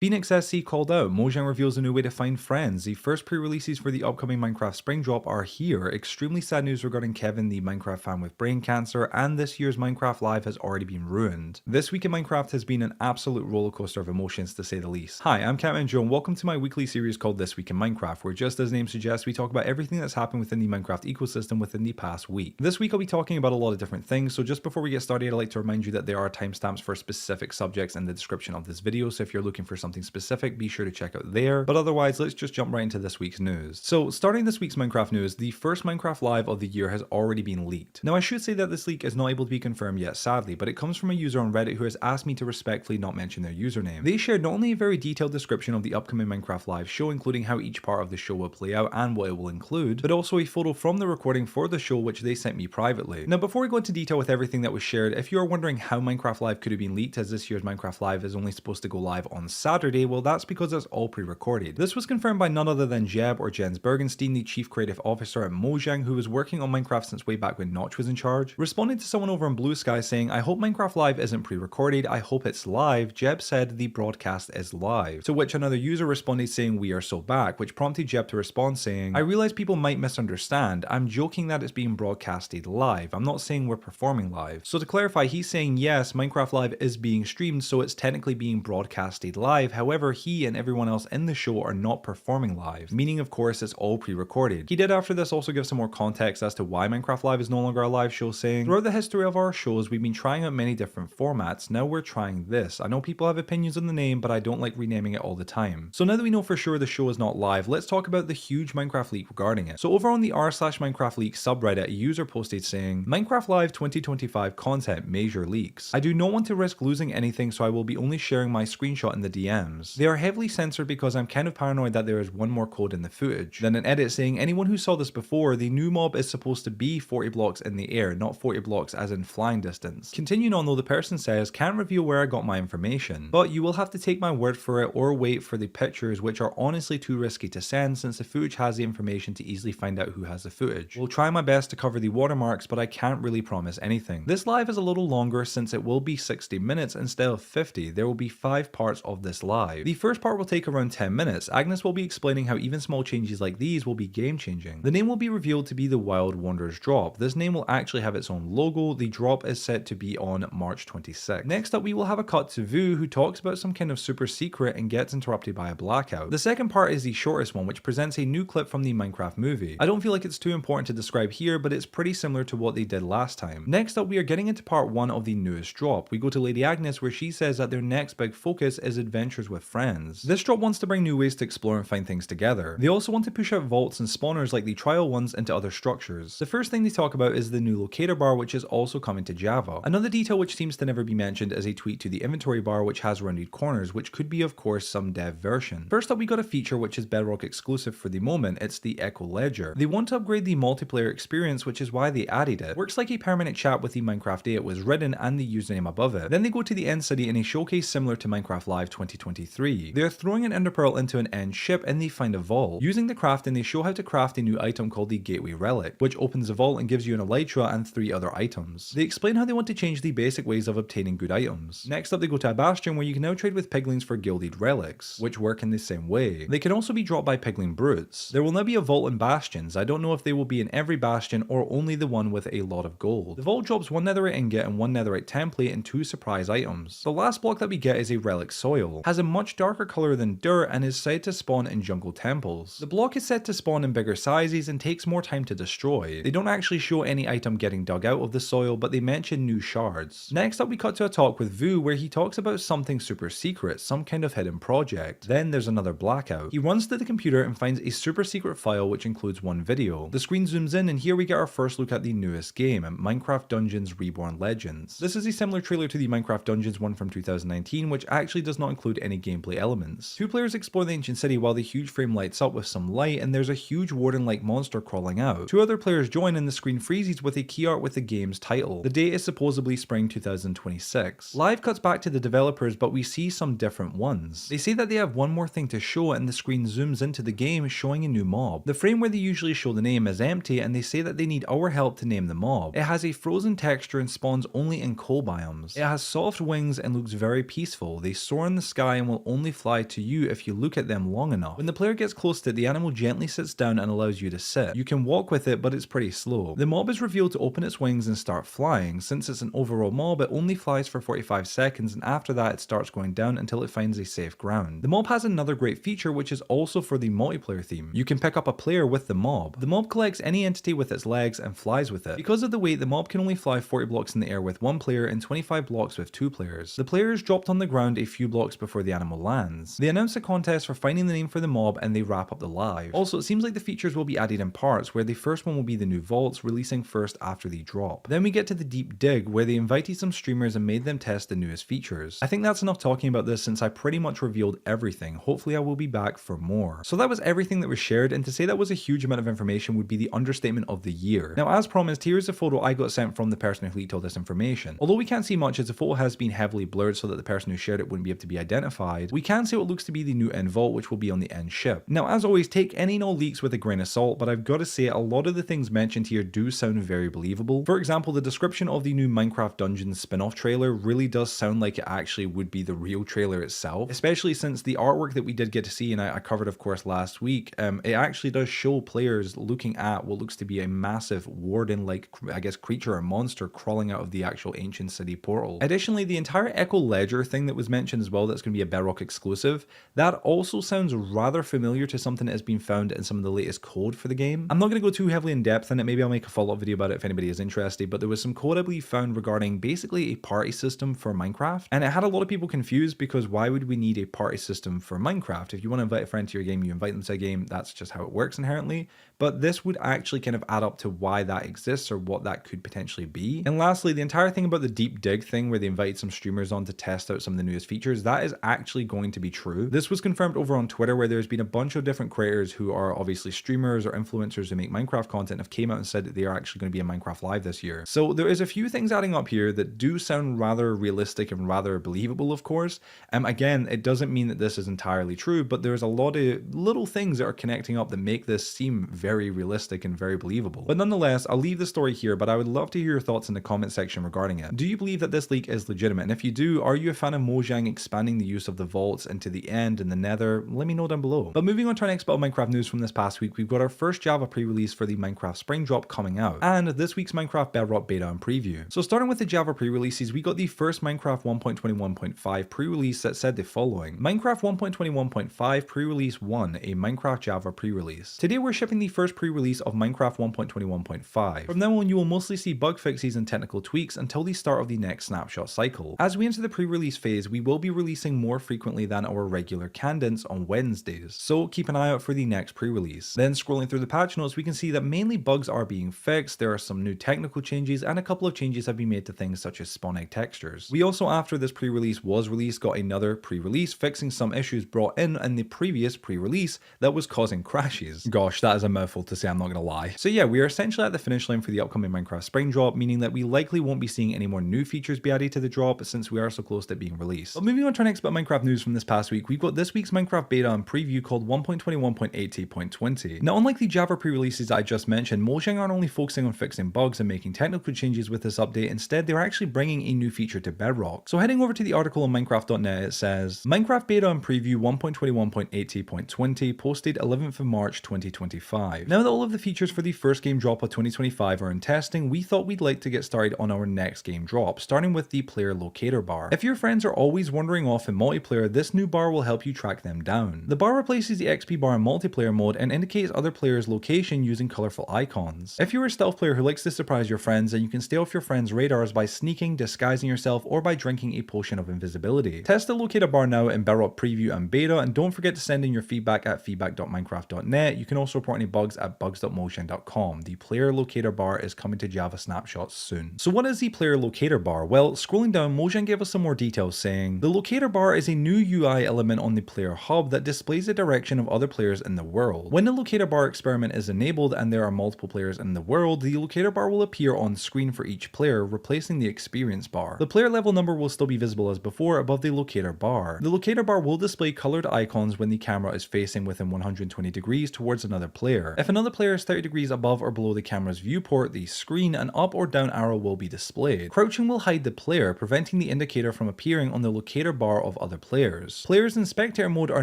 Phoenix SC called out, Mojang reveals a new way to find friends. The first pre-releases for the upcoming Minecraft Spring Drop are here. Extremely sad news regarding Kevin, the Minecraft fan with brain cancer, and this year's Minecraft Live has already been ruined. This week in Minecraft has been an absolute rollercoaster of emotions to say the least. Hi, I'm Catman Joe and welcome to my weekly series called This Week in Minecraft, where just as the name suggests, we talk about everything that's happened within the Minecraft ecosystem within the past week. This week I'll be talking about a lot of different things, so just before we get started, I'd like to remind you that there are timestamps for specific subjects in the description of this video, so if you're looking for something specific, be sure to check out there. But otherwise, let's just jump right into this week's news. So starting this week's Minecraft news, the first Minecraft Live of the year has already been leaked. Now I should say that this leak is not able to be confirmed yet, sadly, but it comes from a user on Reddit who has asked me to respectfully not mention their username. They shared not only a very detailed description of the upcoming Minecraft Live show, including how each part of the show will play out and what it will include, but also a photo from the recording for the show which they sent me privately. Now before we go into detail with everything that was shared, if you are wondering how Minecraft Live could have been leaked, as this year's Minecraft Live is only supposed to go live on Saturday, well that's because it's all pre-recorded. This was confirmed by none other than Jeb or Jens Bergenstein, the chief creative officer at Mojang, who was working on Minecraft since way back when Notch was in charge. Responding to someone over on Blue Sky saying, I hope Minecraft Live isn't pre-recorded, I hope it's live, Jeb said the broadcast is live. To which another user responded saying, we are so back, which prompted Jeb to respond saying, I realize people might misunderstand, I'm joking that it's being broadcasted live, I'm not saying we're performing live. So to clarify, he's saying yes, Minecraft Live is being streamed, so it's technically being broadcasted live, however he and everyone else in the show are not performing live, meaning of course it's all pre-recorded. He did after this also give some more context as to why Minecraft Live is no longer a live show, saying, throughout the history of our shows we've been trying out many different formats, now we're trying this. I know people have opinions on the name, but I don't like renaming it all the time. So now that we know for sure the show is not live, let's talk about the huge Minecraft leak regarding it. So over on the r/Minecraft leak subreddit, a user posted saying, Minecraft Live 2025 content major leaks. I do not want to risk losing anything, so I will be only sharing my screenshot in the DMs. They are heavily censored because I'm kind of paranoid that there is one more code in the footage. Then an edit saying, anyone who saw this before, the new mob is supposed to be 40 blocks in the air, not 40 blocks as in flying distance. Continuing on though, the person says, can't reveal where I got my information, but you will have to take my word for it or wait for the pictures, which are honestly too risky to send since the footage has the information to easily find out who has the footage. We'll try my best to cover the watermarks, but I can't really promise anything. This live is a little longer since it will be 60 minutes instead of 50. There will be 5 parts of this live. The first part will take around 10 minutes. Agnes will be explaining how even small changes like these will be game changing. The name will be revealed to be the Wild Wanderers drop. This name will actually have its own logo. The drop is set to be on March 26th. Next up we will have a cut to Vu, who talks about some kind of super secret and gets interrupted by a blackout. The second part is the shortest one, which presents a new clip from the Minecraft movie. I don't feel like it's too important to describe here, but it's pretty similar to what they did last time. Next up we are getting into part 1 of the newest drop. We go to Lady Agnes, where she says that their next big focus is adventures with friends. This drop wants to bring new ways to explore and find things together. They also want to push out vaults and spawners like the trial ones into other structures. The first thing they talk about is the new locator bar, which is also coming to Java. Another detail which seems to never be mentioned is a tweak to the inventory bar, which has rounded corners, which could be of course some dev version. First up we got a feature which is Bedrock exclusive for the moment. It's the Echo Ledger. They want to upgrade the multiplayer experience, which is why they added it. Works like a permanent chat with the Minecraft day it was written and the username above it. Then they go to the end city in a showcase similar to Minecraft Live 2023. They're throwing an ender pearl into an end ship and they find a vault. Using the crafting, they show how to craft a new item called the Gateway Relic, which opens the vault and gives you an elytra and 3 other items. They explain how they want to change the basic ways of obtaining good items. Next up they go to a bastion where you can now trade with piglins for gilded relics, which work in the same way. They can also be dropped by piglin brutes. There will now be a vault in bastions. I don't know if they will be in every bastion or only the one with a lot of gold. The vault drops 1 netherite ingot and 1 netherite template and 2 surprise items. The last block that we get is a relic soil. Has a much darker color than dirt and is said to spawn in jungle temples. The block is said to spawn in bigger sizes and takes more time to destroy. They don't actually show any item getting dug out of the soil, but they mention new shards. Next up we cut to a talk with Vu where he talks about something super secret, some kind of hidden project. Then there's another blackout. He runs to the computer and finds a super secret file which includes 1 video. The screen zooms in and here we get our first look at the newest game, Minecraft Dungeons Reborn Legends. This is a similar trailer to the Minecraft Dungeons one from 2019, which actually does not include any gameplay elements. 2 players explore the ancient city while the huge frame lights up with some light and there's a huge warden-like monster crawling out. 2 other players join and the screen freezes with a key art with the game's title. The date is supposedly spring 2026. Live cuts back to the developers, but we see some different ones. They say that they have one more thing to show and the screen zooms into the game showing a new mob. The frame where they usually show the name is empty and they say that they need our help to name the mob. It has a frozen texture and spawns only in coal biomes. It has soft wings and looks very peaceful. They soar in the sky sky and will only fly to you if you look at them long enough. When the player gets close to it, the animal gently sits down and allows you to sit. You can walk with it, but it's pretty slow. The mob is revealed to open its wings and start flying. Since it's an overall mob, it only flies for 45 seconds, and after that it starts going down until it finds a safe ground. The mob has another great feature, which is also for the multiplayer theme. You can pick up a player with the mob. The mob collects any entity with its legs and flies with it. Because of the weight, the mob can only fly 40 blocks in the air with one player and 25 blocks with two players. The player is dropped on the ground a few blocks before the animal lands. They announce a contest for finding the name for the mob and they wrap up the live. Also, it seems like the features will be added in parts, where the first one will be the new vaults, releasing first after the drop. Then we get to the deep dig, where they invited some streamers and made them test the newest features. I think that's enough talking about this since I pretty much revealed everything. Hopefully I will be back for more. So that was everything that was shared, and to say that was a huge amount of information would be the understatement of the year. Now, as promised, here's a photo I got sent from the person who leaked all this information. Although we can't see much as the photo has been heavily blurred so that the person who shared it wouldn't be able to be identified, we can see what looks to be the new end vault, which will be on the end ship. Now, as always, take any and all leaks with a grain of salt, but I've got to say a lot of the things mentioned here do sound very believable. For example, the description of the new Minecraft Dungeons spin-off trailer really does sound like it actually would be the real trailer itself, especially since the artwork that we did get to see, and I covered of course last week, it actually does show players looking at what looks to be a massive warden-like, I guess, creature or monster crawling out of the actual ancient city portal. Additionally, the entire Echo Ledger thing that was mentioned as well, that's going to be a Bedrock exclusive, that also sounds rather familiar to something that has been found in some of the latest code for the game. I'm not going to go too heavily in depth in it, maybe I'll make a follow-up video about it if anybody is interested, but there was some code I believe found regarding basically a party system for Minecraft, and it had a lot of people confused because why would we need a party system for Minecraft? If you want to invite a friend to your game, you invite them to a game, that's just how it works inherently, but this would actually kind of add up to why that exists or what that could potentially be. And lastly, the entire thing about the deep dig thing where they invited some streamers on to test out some of the newest features, that is actually going to be true. This was confirmed over on Twitter, where there's been a bunch of different creators who are obviously streamers or influencers who make Minecraft content have came out and said that they are actually going to be in Minecraft Live this year. So there is a few things adding up here that do sound rather realistic and rather believable, of course. Again, it doesn't mean that this is entirely true, but there's a lot of little things that are connecting up that make this seem very realistic and very believable. But nonetheless, I'll leave the story here, but I would love to hear your thoughts in the comment section regarding it. Do you believe that this leak is legitimate? And if you do, are you a fan of Mojang expanding the use of the vaults into the end and the nether? Let me know down below. But moving on to our next bit of Minecraft news from this past week, we've got our first Java pre-release for the Minecraft Spring Drop coming out, and this week's Minecraft Bedrock beta and preview. So starting with the Java pre-releases, we got the first Minecraft 1.21.5 pre-release that said the following: Minecraft 1.21.5 pre-release 1, a Minecraft Java pre-release. Today we're shipping the first pre-release of Minecraft 1.21.5. From now on, you will mostly see bug fixes and technical tweaks until the start of the next snapshot cycle. As we enter the pre-release phase, we will be releasing more frequently than our regular cadence on Wednesdays, so keep an eye out for the next pre-release. Then scrolling through the patch notes, we can see that mainly bugs are being fixed, there are some new technical changes, and a couple of changes have been made to things such as spawn egg textures. We also, after this pre-release was released, got another pre-release fixing some issues brought in the previous pre-release that was causing crashes. Gosh, that is a mouthful to say, I'm not gonna lie. So yeah, we are essentially at the finish line for the upcoming Minecraft Spring Drop, meaning that we likely won't be seeing any more new features be added to the drop since we are so close to it being released. But moving on to our next bit of Minecraft news from this past week, we've got this week's Minecraft beta and preview called 1.21.80.20. Now, unlike the Java pre-releases I just mentioned, Mojang aren't only focusing on fixing bugs and making technical changes with this update, instead they're actually bringing a new feature to Bedrock. So heading over to the article on Minecraft.net, it says, Minecraft beta and preview 1.21.80.20 posted 11th of March 2025. Now that all of the features for the first game drop of 2025 are in testing, we thought we'd like to get started on our next game drop, starting with the Player Locator Bar. If your friends are always wandering off in multiplayer, this new bar will help you track them down. The bar replaces the XP bar in multiplayer mode and indicates other players' location using colorful icons. If you're a stealth player who likes to surprise your friends, then you can stay off your friends' radars by sneaking, disguising yourself, or by drinking a potion of invisibility. Test the Locator Bar now in Bedrock Preview and Beta, and don't forget to send in your feedback at feedback.minecraft.net. You can also report any bugs at bugs.mojang.com. The Player Locator Bar is coming to Java Snapshot soon. So what is the Player Locator Bar? Well, scrolling down, Mojang gave us some more details saying, the Locator Bar is a new UI element on the player hub that displays the direction of other players in the world. When the Locator Bar experiment is enabled and there are multiple players in the world, the Locator Bar will appear on screen for each player, replacing the experience bar. The player level number will still be visible as before above the Locator Bar. The Locator Bar will display colored icons when the camera is facing within 120 degrees towards another player. If another player is 30 degrees above or below the camera's viewport, the screen, an up or down arrow will be displayed. Crouching will hide the player, preventing the indicator from appearing on the Locator Bar of other players. Players in spectator mode are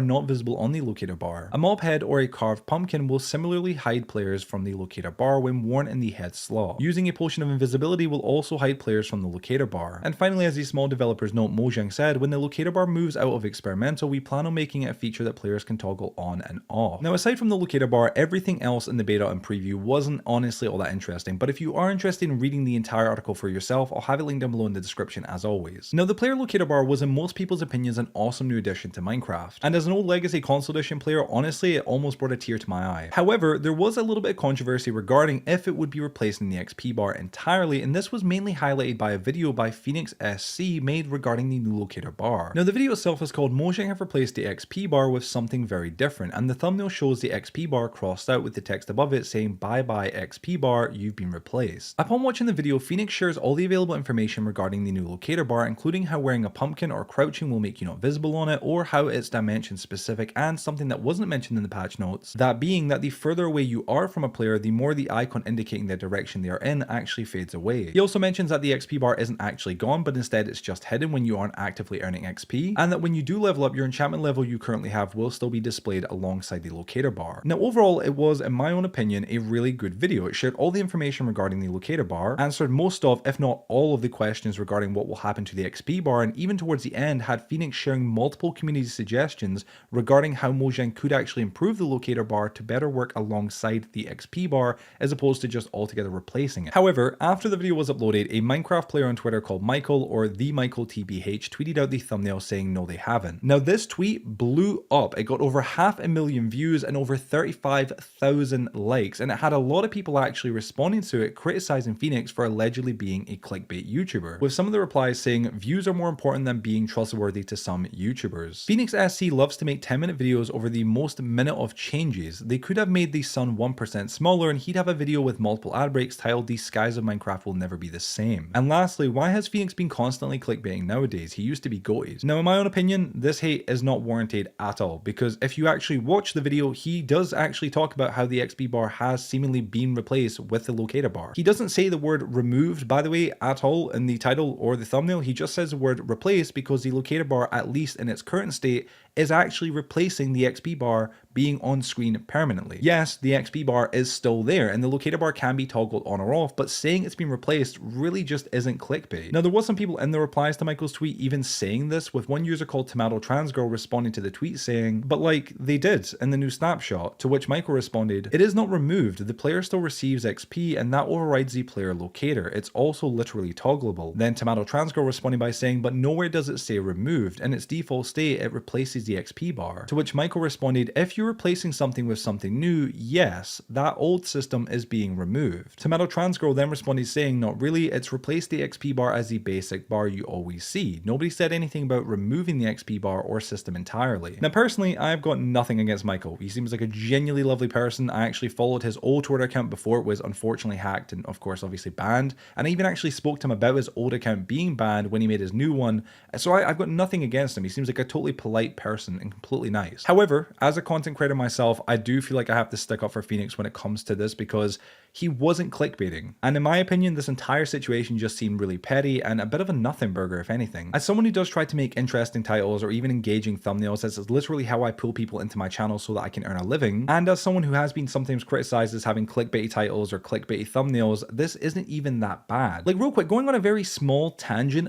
not visible on the locator bar. A mob head or a carved pumpkin will similarly hide players from the locator bar when worn in the head slot. Using a potion of invisibility will also hide players from the locator bar. And finally, as the small developers note, Mojang said, when the locator bar moves out of experimental, we plan on making it a feature that players can toggle on and off. Now, aside from the locator bar, everything else in the beta and preview wasn't honestly all that interesting, but if you are interested in reading the entire article for yourself, I'll have it linked down below in the description as always. Now, the player locator bar was in most people's opinions an awesome new addition to Minecraft, and as an old legacy console edition player, honestly it almost brought a tear to my eye. However, there was a little bit of controversy regarding if it would be replacing the XP bar entirely, and this was mainly highlighted by a video by Phoenix SC made regarding the new locator bar. Now, the video itself is called Mojang have replaced the XP bar with something very different, and the thumbnail shows the XP bar crossed out with the text above it saying bye bye XP bar, you've been replaced. Upon watching the video, Phoenix shares all the available information regarding the new locator bar, including how wearing a pumpkin or crouching will make you not visible on it, or how it's dimension specific, and something that wasn't mentioned in the patch notes, that being that the further away you are from a player, the more the icon indicating the direction they are in actually fades away. He also mentions that the XP bar isn't actually gone, but instead it's just hidden when you aren't actively earning XP, and that when you do level up, your enchantment level you currently have will still be displayed alongside the locator bar. Now, overall, it was, in my own opinion, a really good video. It shared all the information regarding the locator bar, answered most of, if not all of the questions regarding what will happen to the XP bar, and even towards the end had Phoenix sharing multiple community suggestions regarding how Mojang could actually improve the locator bar to better work alongside the XP bar as opposed to just altogether replacing it. However, after the video was uploaded, a Minecraft player on Twitter called Michael, or the Michael TBH, tweeted out the thumbnail saying no they haven't. Now, this tweet blew up. It got over 500,000 views and over 35,000 likes, and it had a lot of people actually responding to it, criticizing Phoenix for allegedly being a clickbait YouTuber, with some of the replies saying views are more important than being trustworthy to some YouTubers. Phoenix SC loves to make 10-minute videos over the most minute of changes. They could have made the sun 1% smaller and he'd have a video with multiple ad breaks titled "The Skies of Minecraft Will Never Be the Same." And lastly, why has Phoenix been constantly clickbaiting nowadays? He used to be goated. Now, in my own opinion, this hate is not warranted at all, because if you actually watch the video, he does actually talk about how the XP bar has seemingly been replaced with the locator bar. He doesn't say the word removed, by the way, at all in the title or the thumbnail. He just says the word replaced because the locator bar, at least in its current state, is actually replacing the XP bar being on screen permanently. Yes, the XP bar is still there and the locator bar can be toggled on or off, but saying it's been replaced really just isn't clickbait. Now, there was some people in the replies to Michael's tweet even saying this, with one user called Tomato Trans Girl responding to the tweet saying, but like they did in the new snapshot, to which Michael responded, it is not removed, the player still receives XP and that overrides the player locator, it's also literally toggleable. Then Tomato Trans Girl responding by saying, but nowhere does it say removed, in its default state it replaces the XP bar. To which Michael responded, if you're replacing something with something new, yes, that old system is being removed. Tomato Trans Girl then responded saying, not really, it's replaced the XP bar as the basic bar you always see. Nobody said anything about removing the XP bar or system entirely. Now, personally, I've got nothing against Michael. He seems like a genuinely lovely person. I actually followed his old Twitter account before it was unfortunately hacked and of course obviously banned, and I even actually spoke to him about his old account being banned when he made his new one, so I've got nothing against him. He seems like a totally polite person and completely nice. However, as a content creator myself, I do feel like I have to stick up for Phoenix when it comes to this because he wasn't clickbaiting. And in my opinion, this entire situation just seemed really petty and a bit of a nothing burger, if anything. As someone who does try to make interesting titles or even engaging thumbnails, this is literally how I pull people into my channel so that I can earn a living. And as someone who has been sometimes criticized as having clickbaity titles or clickbaity thumbnails, this isn't even that bad. Like, real quick, going on a very small tangent,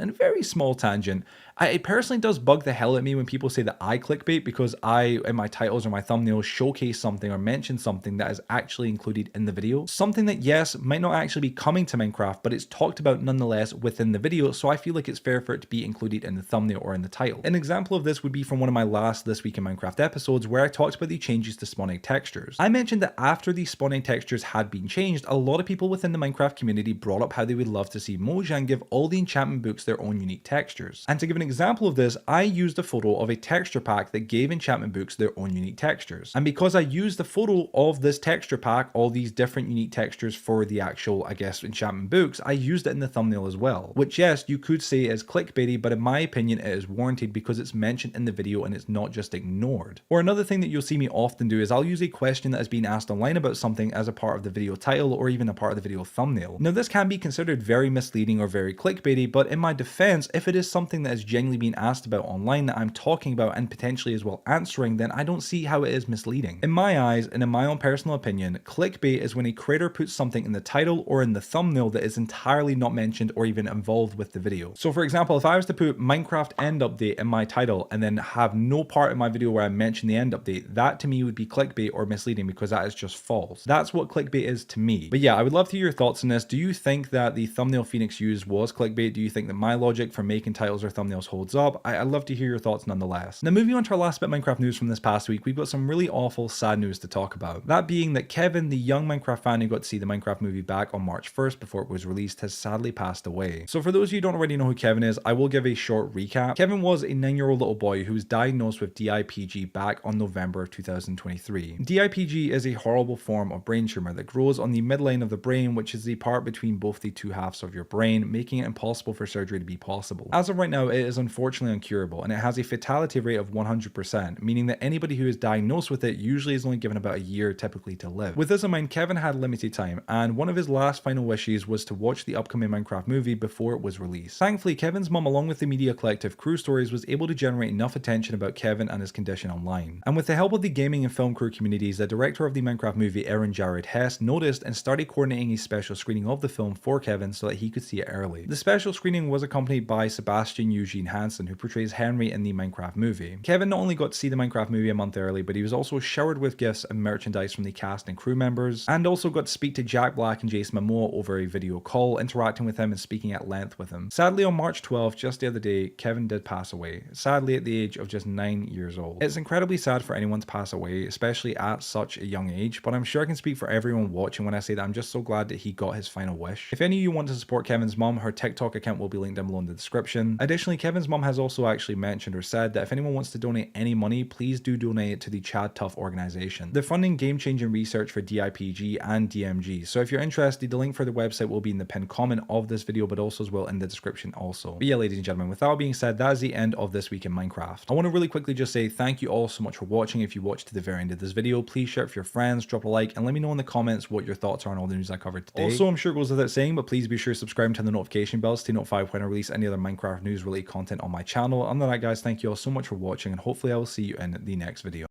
it personally does bug the hell out of me when people say that I clickbait because I, in my titles or my thumbnails, showcase something or mention something that is actually included in the video. Something that, yes, might not actually be coming to Minecraft, but it's talked about nonetheless within the video, so I feel like it's fair for it to be included in the thumbnail or in the title. An example of this would be from one of my last This Week in Minecraft episodes where I talked about the changes to spawn egg textures. I mentioned that after the spawn egg textures had been changed, a lot of people within the Minecraft community brought up how they would love to see Mojang give all the enchantment books their own unique textures. And to give an example of this, I used a photo of a texture pack that gave enchantment books their own unique textures. And because I used the photo of this texture pack, all these different unique textures for the actual, I guess, enchantment books, I used it in the thumbnail as well. Which, yes, you could say is clickbaity, but in my opinion, it is warranted because it's mentioned in the video and it's not just ignored. Or another thing that you'll see me often do is I'll use a question that has been asked online about something as a part of the video title or even a part of the video thumbnail. Now, this can be considered very misleading or very clickbaity, but in my defense, if it is something that is genuinely being asked about online that I'm talking about and potentially as well answering, then I don't see how it is misleading. In my eyes, and in my own personal opinion, clickbait is when a creator puts something in the title or in the thumbnail that is entirely not mentioned or even involved with the video. So for example, if I was to put Minecraft end update in my title and then have no part in my video where I mention the end update, that to me would be clickbait or misleading because that is just false. That's what clickbait is to me. But yeah, I would love to hear your thoughts on this. Do you think that the thumbnail Phoenix used was clickbait? Do you think that my logic for making titles or thumbnails holds up? I'd love to hear your thoughts nonetheless. Now moving on to our last bit of Minecraft news from this past week, we've got some really awful, sad news to talk about. That being that Kevin, the young Minecraft fan who got to see the Minecraft movie back on March 1st before it was released, has sadly passed away. So for those of you who don't already know who Kevin is, I will give a short recap. Kevin was a 9-year-old little boy who was diagnosed with DIPG back on November of 2023. DIPG is a horrible form of brain tumor that grows on the midline of the brain, which is the part between both the two halves of your brain, making it impossible for surgery to be possible. As of right now, it is unfortunately incurable, and it has a fatality rate of 100%, meaning that anybody who is diagnosed with it usually is only given about a year typically to live. With this in mind, Kevin had limited time, and one of his last final wishes was to watch the upcoming Minecraft movie before it was released. Thankfully, Kevin's mum, along with the media collective Crew Stories, was able to generate enough attention about Kevin and his condition online. And with the help of the gaming and film crew communities, the director of the Minecraft movie, Aaron Jared Hess, noticed and started coordinating a special screening of the film for Kevin so that he could see it early. The special screening was accompanied by Sebastian Eugene Hansen, who portrays Henry in the Minecraft movie. Kevin not only got to see the Minecraft movie a month early, but he was also showered with gifts and merchandise from the cast and crew members, and also got to speak to Jack Black and Jason Momoa over a video call, interacting with him and speaking at length with him. Sadly, on March 12th, just the other day, Kevin did pass away, sadly at the age of just 9 years old. It's incredibly sad for anyone to pass away, especially at such a young age, but I'm sure I can speak for everyone watching when I say that I'm just so glad that he got his final wish. If any of you want to support Kevin's mum, her TikTok account will be linked down below in the description. Additionally, Kevin's mum has also actually mentioned or said that if anyone wants to donate any money, please do donate it to the Chad Tough organization. They're funding game-changing research for DIPG and DMG, so if you're interested, the link for the website will be in the pinned comment of this video, but also as well in the description also. But yeah, ladies and gentlemen, with that being said, that is the end of this week in Minecraft. I want to really quickly just say thank you all so much for watching. If you watched to the very end of this video, please share it with your friends, drop a like, and let me know in the comments what your thoughts are on all the news I covered today. Also, I'm sure it goes without saying, but please be sure to subscribe to the notification bell to stay notified when I release any other Minecraft news related content on my channel. Other than that, guys, thank you all so much for watching, and hopefully I will see you in the next video.